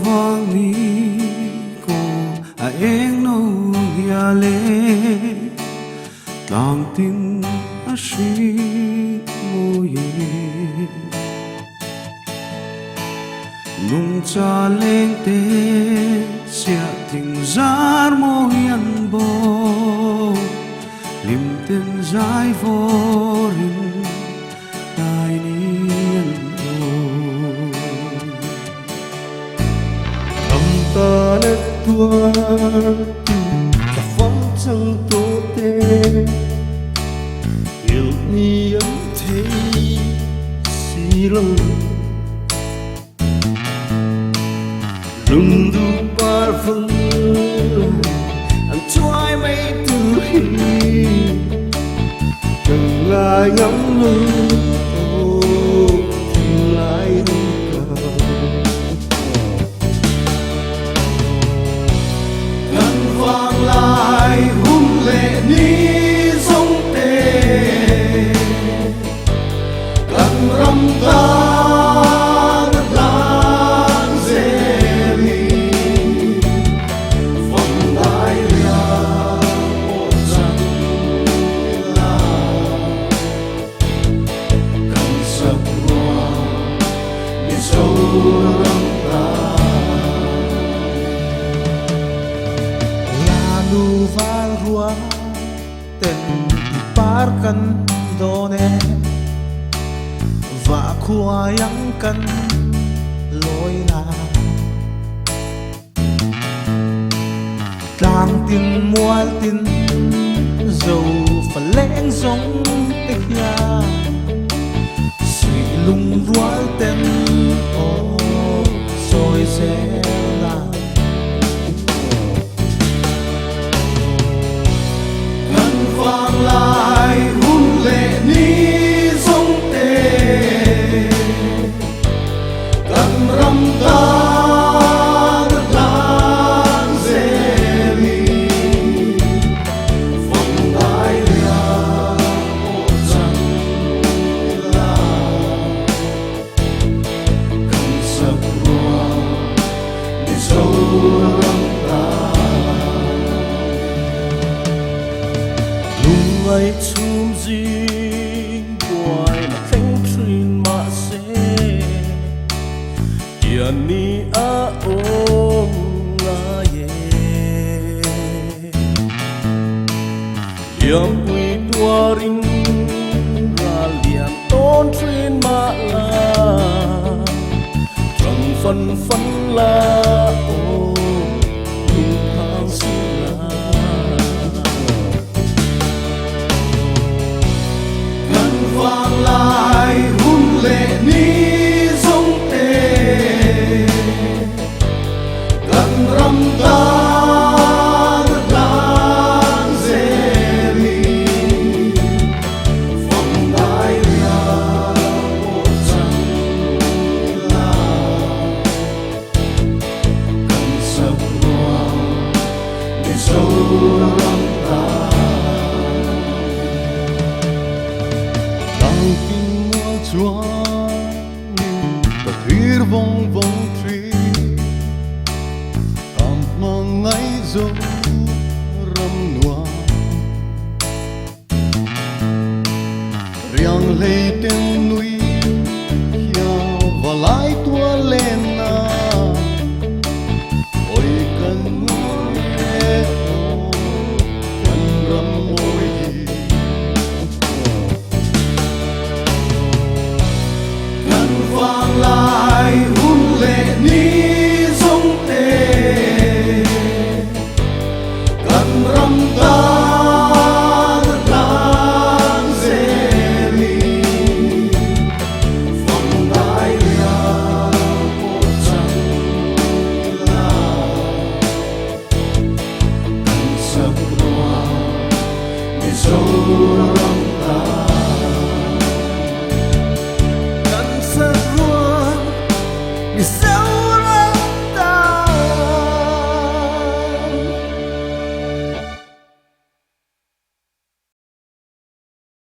vang ni ko a eng no ya le tang tin a shi mo ye nung cha leng te sia ting zar mo yan bo lim ten zai vo rin tai ni yan o cầm ta nét tua ta phong chẳng tô tê yêu ni ấm thế xì lăng rung du par phân anh trói mấy từ khi chẳng lại ngắm lưng chẳng lại hương cờ ngân vang lại hung lệ ni sông tê cần râm ta lalu val ruang ten iparkan done va khuayang kan lối la tang tin mual tin dầu phần leng giống tích ya suy lung rual ten o soi se la ngân vang lại hung lệ ni sông tê cần râm ta ngất lan dê mi phong đại ria một trăng la cần sập rùa để sâu râm ta ai chum gì boy mà thanh thrin mà se ya ni a ong la ye yam pui tua rin ra lian ton thrin mà la trong phân la o lung hang si la vang lại hung lệ ni sông tê cần râm ta ngất lan dê mi phong đại ria một trăng la cần sập rùa để sâu râm ta tin mua chuan ta thir vong vong tri am mang ngay zo ram noa riang lei ten nui ya va lai tua lena oi kan nghe kan ram oi vang lại hung lệ ni sông tê cần râm ta ngất lan dê mi phong đại ria một trăng la cần sập rùa để sâu râm ta